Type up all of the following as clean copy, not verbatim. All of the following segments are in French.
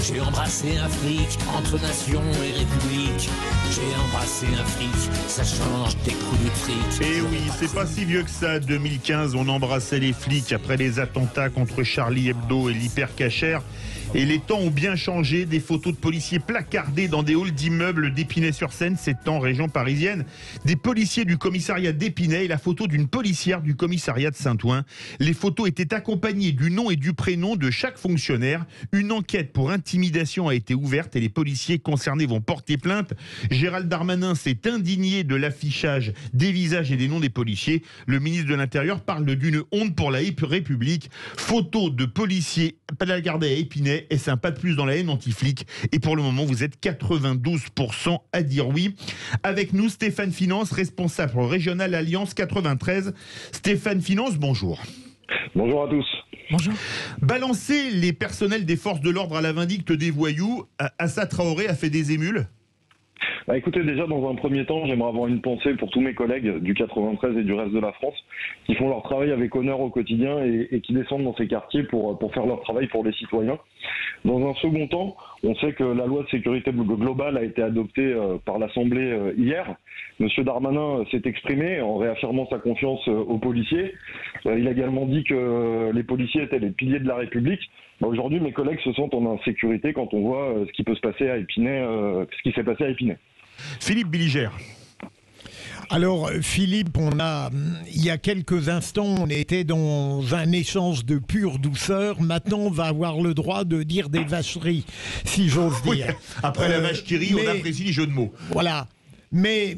J'ai embrassé un flic entre nation et république. J'ai embrassé un flic, ça change des coups de fric. Et oui, c'est pas si vieux que ça. 2015, on embrassait les flics après les attentats contre Charlie Hebdo et l'hypercachère. Et les temps ont bien changé. Des photos de policiers placardés dans des halls d'immeubles d'Épinay-sur-Seine, c'est en région parisienne. Des policiers du commissariat d'Épinay et la photo d'une policière du commissariat de Saint-Ouen. Les photos étaient accompagnées du nom et du prénom de chaque fonctionnaire. Une enquête pour intimidation a été ouverte et les policiers concernés vont porter plainte. Gérald Darmanin s'est indigné de l'affichage des visages et des noms des policiers. Le ministre de l'Intérieur parle d'une honte pour la République. Photo de policiers placardés à Épinay. Et c'est un pas de plus dans la haine anti-flic. Et pour le moment, vous êtes 92% à dire oui. Avec nous, Stéphane Finance, responsable régional Alliance 93. Stéphane Finance, bonjour. Bonjour à tous. Bonjour. Balancer les personnels des forces de l'ordre à la vindicte des voyous, Assa Traoré a fait des émules? Écoutez, déjà dans un premier temps, j'aimerais avoir une pensée pour tous mes collègues du 93 et du reste de la France qui font leur travail avec honneur au quotidien et qui descendent dans ces quartiers pour faire leur travail pour les citoyens. Dans un second temps, on sait que la loi de sécurité globale a été adoptée par l'Assemblée hier. Monsieur Darmanin s'est exprimé en réaffirmant sa confiance aux policiers. Il a également dit que les policiers étaient les piliers de la République. Aujourd'hui, mes collègues se sentent en insécurité quand on voit ce qui peut se passer à Épinay, ce qui s'est passé à Épinay. Philippe Billiger. Alors Philippe, il y a quelques instants, on était dans un échange de pure douceur. Maintenant, on va avoir le droit de dire des vacheries, si j'ose dire. Oui, après la vache qui rit, on apprécie les jeux de mots. Voilà. Mais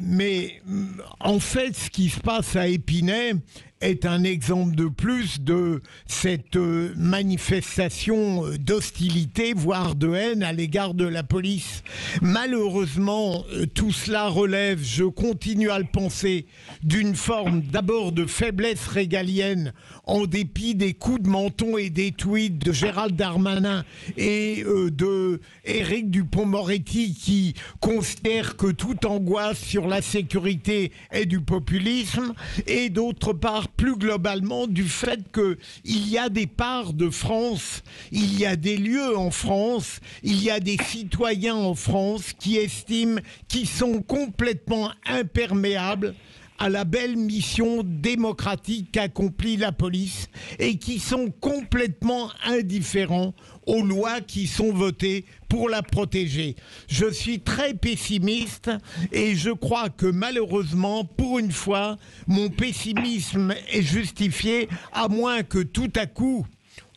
en fait, ce qui se passe à Épinay est un exemple de plus de cette manifestation d'hostilité, voire de haine à l'égard de la police. Malheureusement, tout cela relève, je continue à le penser, d'une forme d'abord de faiblesse régalienne, en dépit des coups de menton et des tweets de Gérald Darmanin et de Éric Dupond-Moretti qui considèrent que toute angoisse sur la sécurité est du populisme, et d'autre part, plus globalement, du fait qu'il y a des parts de France, il y a des lieux en France, il y a des citoyens en France qui estiment qu'ils sont complètement imperméables à la belle mission démocratique qu'accomplit la police et qui sont complètement indifférents aux lois qui sont votées pour la protéger. Je suis très pessimiste et je crois que malheureusement, pour une fois, mon pessimisme est justifié, à moins que tout à coup,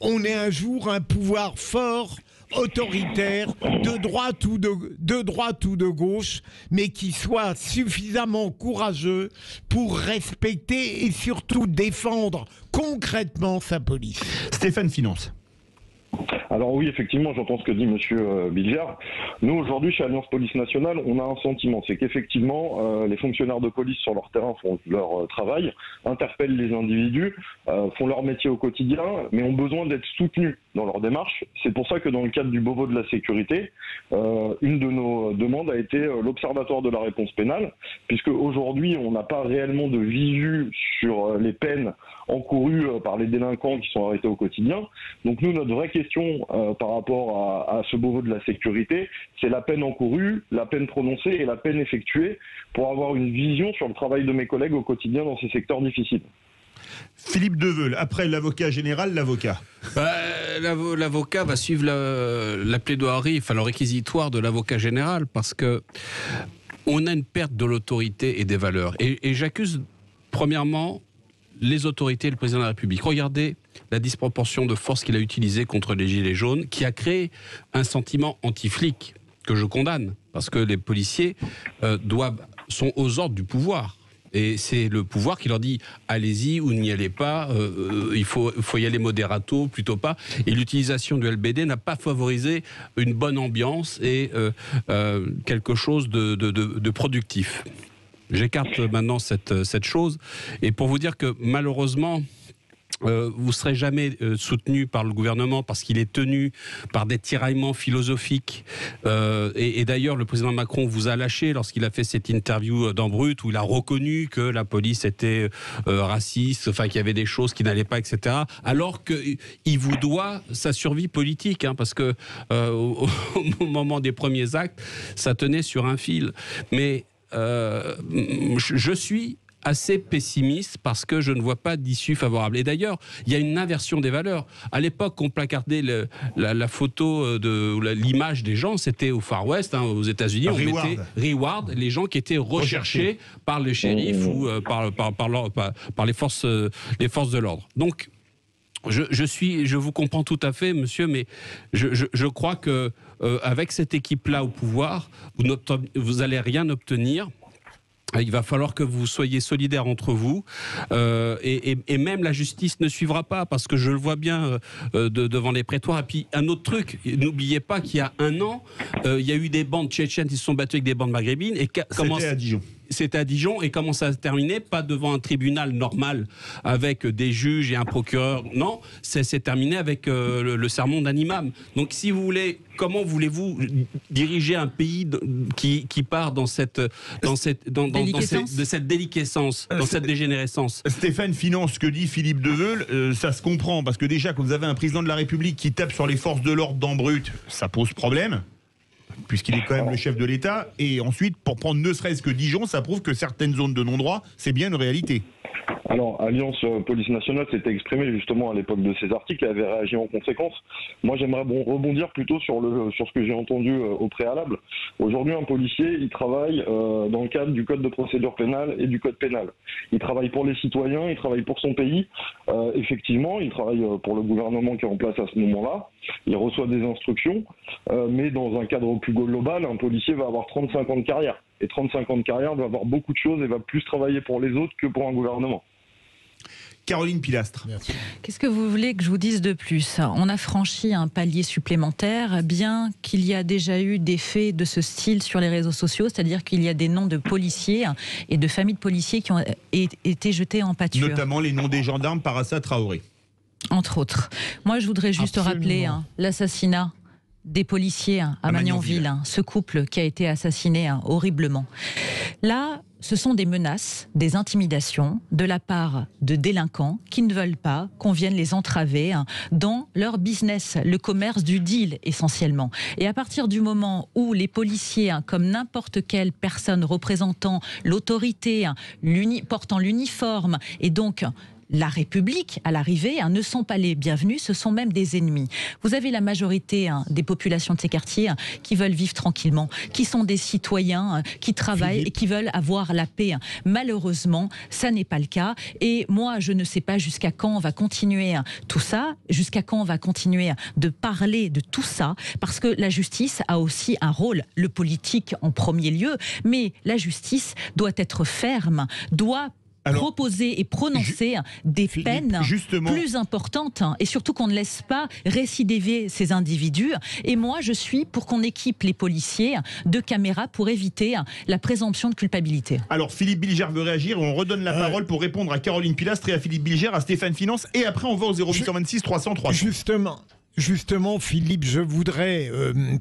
on ait un jour un pouvoir fort, autoritaire, de droite ou de gauche, mais qui soit suffisamment courageux pour respecter et surtout défendre concrètement sa police. Stéphane Finance. Alors oui, effectivement, j'entends ce que dit Monsieur Bilger. Nous, aujourd'hui, chez Alliance Police Nationale, on a un sentiment, c'est qu'effectivement, les fonctionnaires de police sur leur terrain font leur travail, interpellent les individus, font leur métier au quotidien, mais ont besoin d'être soutenus dans leur démarche. C'est pour ça que dans le cadre du Beauvau de la sécurité, une de nos demandes a été l'Observatoire de la réponse pénale, puisque aujourd'hui, on n'a pas réellement de visu sur les peines encourues par les délinquants qui sont arrêtés au quotidien. Donc nous, notre vraie question par rapport à ce Beauvau de la sécurité, c'est la peine encourue, la peine prononcée et la peine effectuée pour avoir une vision sur le travail de mes collègues au quotidien dans ces secteurs difficiles. Philippe Deveul, après l'avocat général, l'avocat. L'avocat va suivre la plaidoirie, enfin le réquisitoire de l'avocat général, parce que on a une perte de l'autorité et des valeurs. Et j'accuse premièrement les autorités et le président de la République. Regardez la disproportion de force qu'il a utilisée contre les Gilets jaunes, qui a créé un sentiment anti-flic que je condamne, parce que les policiers sont aux ordres du pouvoir. Et c'est le pouvoir qui leur dit « allez-y ou n'y allez pas, il faut y aller moderato, plutôt pas ». Et l'utilisation du LBD n'a pas favorisé une bonne ambiance et quelque chose de productif. J'écarte maintenant cette chose. Et pour vous dire que malheureusement, vous serez jamais soutenu par le gouvernement parce qu'il est tenu par des tiraillements philosophiques. Et d'ailleurs, le président Macron vous a lâché lorsqu'il a fait cette interview dans Brut où il a reconnu que la police était raciste, enfin qu'il y avait des choses qui n'allaient pas, etc. Alors qu'il vous doit sa survie politique, hein, parce que au moment des premiers actes, ça tenait sur un fil. Mais je suis assez pessimiste parce que je ne vois pas d'issue favorable. Et d'ailleurs, il y a une inversion des valeurs. À l'époque, on placardait la photo l'image des gens, c'était au Far West, hein, aux États-Unis, on mettait reward, les gens qui étaient recherchés par le shérif ou par les forces de l'ordre. Donc, je vous comprends tout à fait, monsieur, mais je crois que avec cette équipe-là au pouvoir, vous n'allez rien obtenir. Il va falloir que vous soyez solidaires entre vous et même la justice ne suivra pas parce que je le vois bien devant les prétoires. Et puis un autre truc, n'oubliez pas qu'il y a un an, il y a eu des bandes tchétchènes qui se sont battues avec des bandes maghrébines. C'était à Dijon. C'était à Dijon et comment ça s'est terminé? Pas devant un tribunal normal avec des juges et un procureur. Non, c'est terminé avec le sermon d'un imam. Donc si vous voulez, comment voulez-vous diriger un pays qui part dans cette déliquescence, dans cette dégénérescence? Stéphane Finance, ce que dit Philippe Deveul, ça se comprend parce que déjà quand vous avez un président de la République qui tape sur les forces de l'ordre dans Brut, ça pose problème. Puisqu'il est quand même le chef de l'État. Et ensuite, pour prendre ne serait-ce que Dijon, ça prouve que certaines zones de non-droit, c'est bien une réalité. Alors, Alliance Police Nationale s'était exprimée justement à l'époque de ces articles et avait réagi en conséquence. Moi, j'aimerais rebondir plutôt sur ce que j'ai entendu au préalable. Aujourd'hui, un policier, il travaille dans le cadre du code de procédure pénale et du code pénal. Il travaille pour les citoyens, il travaille pour son pays. Effectivement, il travaille pour le gouvernement qui est en place à ce moment-là. Il reçoit des instructions, mais dans un cadre plus global, un policier va avoir 35 ans de carrière. Et 35 ans de carrière va avoir beaucoup de choses et va plus travailler pour les autres que pour un gouvernement. Caroline Pilastre. Qu'est-ce que vous voulez que je vous dise de plus? On a franchi un palier supplémentaire, bien qu'il y a déjà eu des faits de ce style sur les réseaux sociaux, c'est-à-dire qu'il y a des noms de policiers et de familles de policiers qui ont été jetés en pâture. Notamment les noms des gendarmes Parassa Traoré. Entre autres. Moi, je voudrais juste rappeler l'assassinat des policiers à Magnanville, ce couple qui a été assassiné horriblement. Là, ce sont des menaces, des intimidations de la part de délinquants qui ne veulent pas qu'on vienne les entraver dans leur business, le commerce du deal essentiellement. Et à partir du moment où les policiers, comme n'importe quelle personne représentant l'autorité, portant l'uniforme et donc la République, à l'arrivée, ne sont pas les bienvenus, ce sont même des ennemis. Vous avez la majorité des populations de ces quartiers qui veulent vivre tranquillement, qui sont des citoyens qui travaillent et qui veulent avoir la paix. Malheureusement, ça n'est pas le cas. Et moi, je ne sais pas jusqu'à quand on va continuer tout ça, jusqu'à quand on va continuer de parler de tout ça, parce que la justice a aussi un rôle, le politique en premier lieu, mais la justice doit être ferme, doit proposer et prononcer des peines plus importantes et surtout qu'on ne laisse pas récidiver ces individus. Et moi, je suis pour qu'on équipe les policiers de caméras pour éviter la présomption de culpabilité. Alors, Philippe Bilger veut réagir. On redonne la parole pour répondre à Caroline Pilastre et à Philippe Bilger, à Stéphane Finance. Et après, on va au 0826 300 300. Justement, Philippe, je voudrais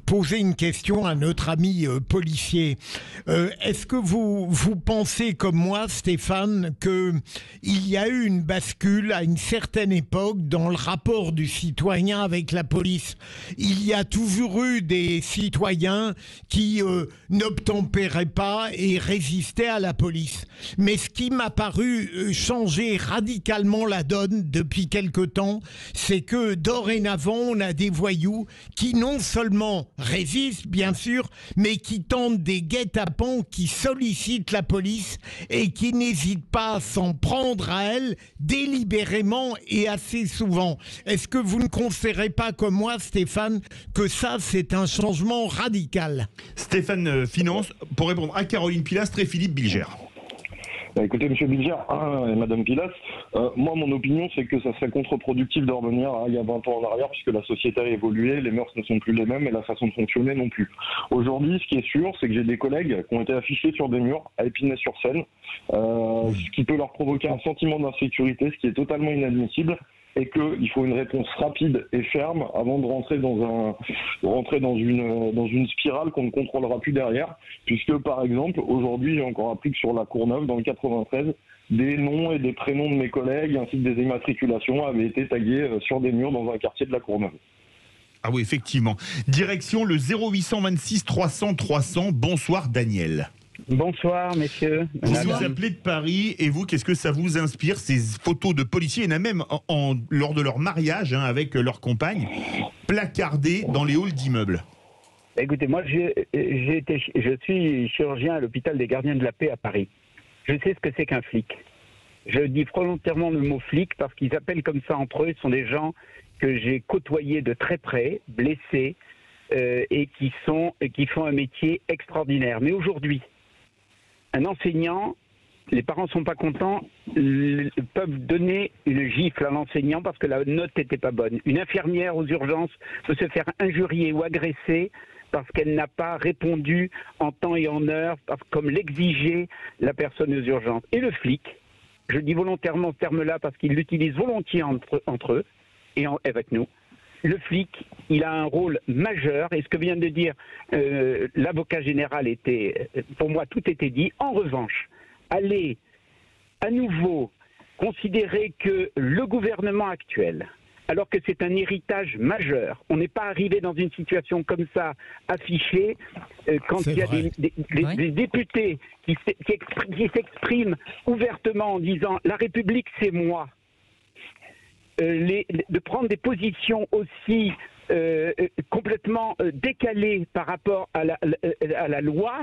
poser une question à notre ami policier. Est-ce que vous pensez comme moi, Stéphane, qu'il y a eu une bascule à une certaine époque dans le rapport du citoyen avec la police? Il y a toujours eu des citoyens qui n'obtempéraient pas et résistaient à la police. Mais ce qui m'a paru changer radicalement la donne depuis quelque temps, c'est que dorénavant, on a des voyous qui non seulement résistent, bien sûr, mais qui tentent des guet-apens, qui sollicitent la police et qui n'hésitent pas à s'en prendre à elle délibérément et assez souvent. Est-ce que vous ne considérez pas comme moi, Stéphane, que ça, c'est un changement radical? Stéphane Finance, pour répondre à Caroline Pilastre et Philippe Bilger. Écoutez, monsieur Bilger et madame Pilas, moi, mon opinion, c'est que ça serait contre-productif de revenir à il y a 20 ans en arrière, puisque la société a évolué, les mœurs ne sont plus les mêmes et la façon de fonctionner non plus. Aujourd'hui, ce qui est sûr, c'est que j'ai des collègues qui ont été affichés sur des murs à Épinay-sur-Seine, ce qui peut leur provoquer un sentiment d'insécurité, ce qui est totalement inadmissible. et qu'il faut une réponse rapide et ferme avant de rentrer dans une spirale qu'on ne contrôlera plus derrière, puisque par exemple aujourd'hui j'ai encore appris que sur la Courneuve dans le 93, des noms et des prénoms de mes collègues ainsi que des immatriculations avaient été tagués sur des murs dans un quartier de la Courneuve. Ah oui, effectivement. Direction le 0826 300 300. Bonsoir Daniel. Bonsoir messieurs. Vous vous appelez de Paris et vous, qu'est-ce que ça vous inspire, ces photos de policiers, il y en a même lors de leur mariage avec leur compagne, placardées dans les halls d'immeubles? Écoutez, moi je suis chirurgien à l'hôpital des Gardiens de la Paix à Paris. Je sais ce que c'est qu'un flic. Je dis volontairement le mot flic parce qu'ils appellent comme ça entre eux. Ce sont des gens que j'ai côtoyés de très près, blessés, et qui font un métier extraordinaire. Mais aujourd'hui, un enseignant, les parents ne sont pas contents, peuvent donner une gifle à l'enseignant parce que la note n'était pas bonne. Une infirmière aux urgences peut se faire injurier ou agresser parce qu'elle n'a pas répondu en temps et en heure, comme l'exigeait la personne aux urgences. Et le flic, je dis volontairement ce terme-là parce qu'ils l'utilisent volontiers entre eux et avec nous. Le flic, il a un rôle majeur, et ce que vient de dire l'avocat général était, pour moi, tout était dit. En revanche, aller à nouveau considérer que le gouvernement actuel, alors que c'est un héritage majeur, on n'est pas arrivé dans une situation comme ça affichée, quand il y a des députés qui s'expriment ouvertement en disant « la République, c'est moi ». De prendre des positions aussi complètement décalées par rapport à la loi,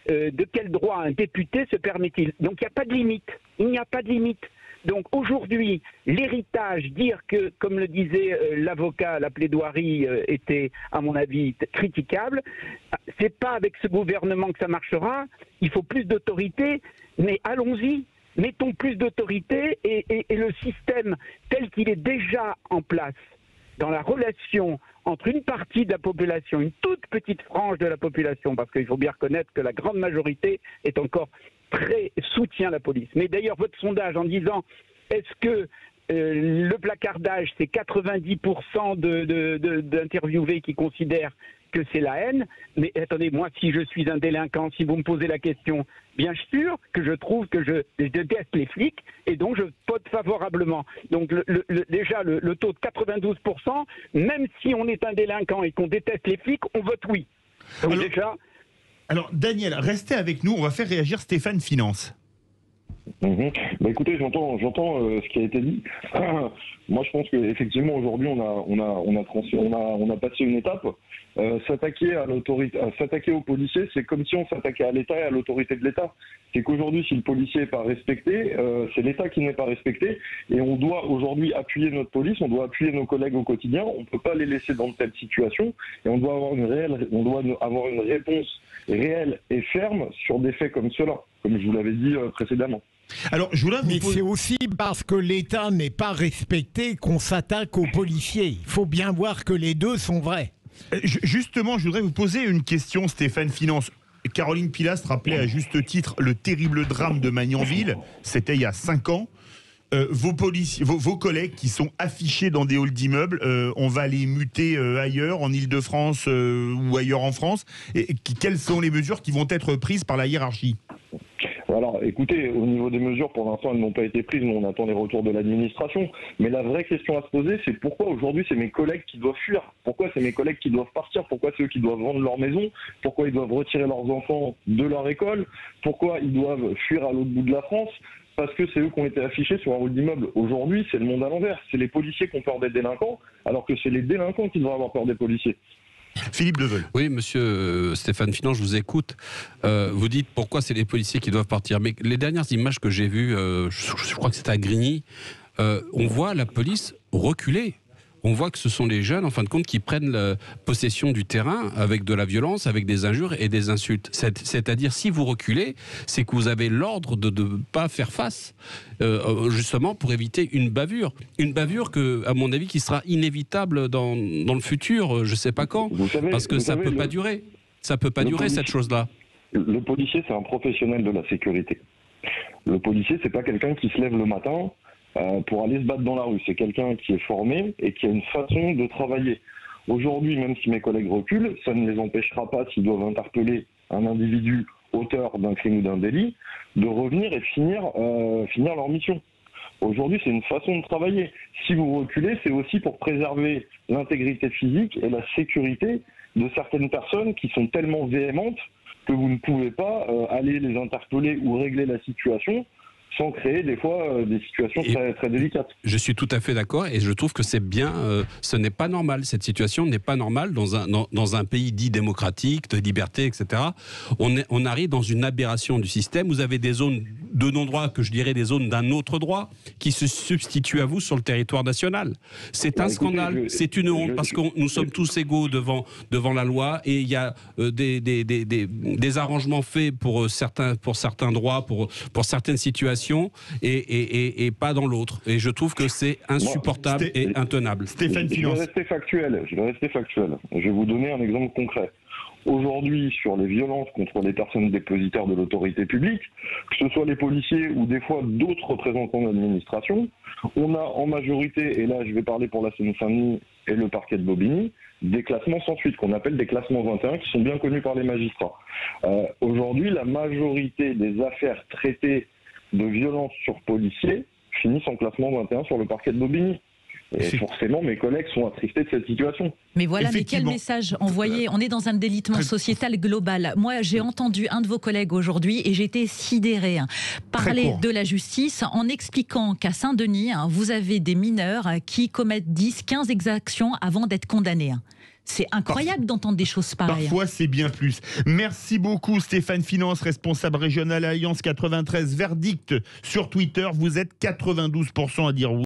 de quel droit un député se permet-il? Donc il n'y a pas de limite. Il n'y a pas de limite. Donc aujourd'hui, l'héritage, dire que, comme le disait l'avocat, la plaidoirie était, à mon avis, critiquable, c'est pas avec ce gouvernement que ça marchera. Il faut plus d'autorité, mais allons-y. Mettons plus d'autorité et le système tel qu'il est déjà en place dans la relation entre une partie de la population, une toute petite frange de la population, parce qu'il faut bien reconnaître que la grande majorité est encore soutient la police. Mais d'ailleurs, votre sondage en disant est-ce que le placardage, c'est 90% d'interviewés qui considèrent que c'est la haine, mais attendez, moi, si je suis un délinquant, si vous me posez la question, bien sûr que je trouve que je déteste les flics, et donc je vote favorablement. Donc déjà, le taux de 92%, même si on est un délinquant et qu'on déteste les flics, on vote oui. Donc alors, Daniel, restez avec nous, on va faire réagir Stéphane Finance. Bah écoutez, j'entends ce qui a été dit. Moi, je pense qu'effectivement, aujourd'hui, on a passé une étape. S'attaquer à l'autorité, s'attaquer aux policiers, c'est comme si on s'attaquait à l'État et à l'autorité de l'État. C'est qu'aujourd'hui, si le policier n'est pas respecté, c'est l'État qui n'est pas respecté. Et on doit aujourd'hui appuyer notre police, on doit appuyer nos collègues au quotidien. On ne peut pas les laisser dans de telles situations. Et on doit avoir une réponse réelle et ferme sur des faits comme cela, comme je vous l'avais dit précédemment. Alors, mais c'est aussi parce que l'État n'est pas respecté qu'on s'attaque aux policiers. Il faut bien voir que les deux sont vrais. Justement, je voudrais vous poser une question, Stéphane Finance. Caroline Pilastre rappelait à juste titre le terrible drame de Magnanville. C'était il y a 5 ans. Vos collègues qui sont affichés dans des halls d'immeubles, on va les muter ailleurs, en Ile-de-France ou ailleurs en France. Et quelles sont les mesures qui vont être prises par la hiérarchie ? Alors, écoutez, au niveau des mesures, pour l'instant, elles n'ont pas été prises, mais on attend les retours de l'administration. Mais la vraie question à se poser, c'est pourquoi aujourd'hui c'est mes collègues qui doivent fuir? Pourquoi c'est mes collègues qui doivent partir? Pourquoi c'est eux qui doivent vendre leur maison? Pourquoi ils doivent retirer leurs enfants de leur école? Pourquoi ils doivent fuir à l'autre bout de la France? Parce que c'est eux qui ont été affichés sur un hall d'immeuble. Aujourd'hui, c'est le monde à l'envers. C'est les policiers qui ont peur des délinquants, alors que c'est les délinquants qui devraient avoir peur des policiers. Philippe Deveul. Oui, monsieur Stéphane Finance, je vous écoute. Vous dites pourquoi c'est les policiers qui doivent partir. Mais les dernières images que j'ai vues, je crois que c'était à Grigny, on voit la police reculer. On voit que ce sont les jeunes, en fin de compte, qui prennent possession du terrain avec de la violence, avec des injures et des insultes. C'est-à-dire, si vous reculez, c'est que vous avez l'ordre de ne pas faire face, justement pour éviter une bavure. Une bavure que, à mon avis, qui sera inévitable dans le futur, je ne sais pas quand, parce que ça ne peut pas durer. Ça ne peut pas durer, cette chose-là. Le policier, c'est un professionnel de la sécurité. Le policier, c'est pas quelqu'un qui se lève le matin pour aller se battre dans la rue. C'est quelqu'un qui est formé et qui a une façon de travailler. Aujourd'hui, même si mes collègues reculent, ça ne les empêchera pas, s'ils doivent interpeller un individu auteur d'un crime ou d'un délit, de revenir et finir leur mission. Aujourd'hui, c'est une façon de travailler. Si vous reculez, c'est aussi pour préserver l'intégrité physique et la sécurité de certaines personnes qui sont tellement véhémentes que vous ne pouvez pas aller les interpeller ou régler la situation sans créer des fois des situations très, très délicates. Je suis tout à fait d'accord et je trouve que c'est bien, ce n'est pas normal, cette situation n'est pas normale dans un pays dit démocratique, de liberté, etc. On arrive dans une aberration du système, vous avez des zones de non-droit, que je dirais des zones d'un autre droit, qui se substituent à vous sur le territoire national. C'est un scandale, c'est une honte, parce que nous sommes tous égaux devant la loi et il y a des arrangements faits pour certains droits, pour certaines situations, et pas dans l'autre. Et je trouve que c'est insupportable et intenable. Stéphane Finance. Je vais rester factuel. Je vais vous donner un exemple concret. Aujourd'hui, sur les violences contre les personnes dépositaires de l'autorité publique, que ce soit les policiers ou des fois d'autres représentants de l'administration, on a en majorité, et là je vais parler pour la Seine-Saint-Denis et le parquet de Bobigny, des classements sans suite, qu'on appelle des classements 21, qui sont bien connus par les magistrats. Aujourd'hui, la majorité des affaires traitées de violences sur policiers finissent en classement 21 sur le parquet de Bobigny. Et forcément, mes collègues sont attristés de cette situation. Mais voilà, mais quel message envoyé? On est dans un délitement sociétal global. Moi, j'ai entendu un de vos collègues aujourd'hui et j'étais sidérée parler de la justice en expliquant qu'à Saint-Denis, vous avez des mineurs qui commettent 10, 15 exactions avant d'être condamnés. C'est incroyable d'entendre des choses pareilles. Parfois, c'est bien plus. Merci beaucoup, Stéphane Finance, responsable régional Alliance 93. Verdict sur Twitter, vous êtes 92% à dire oui.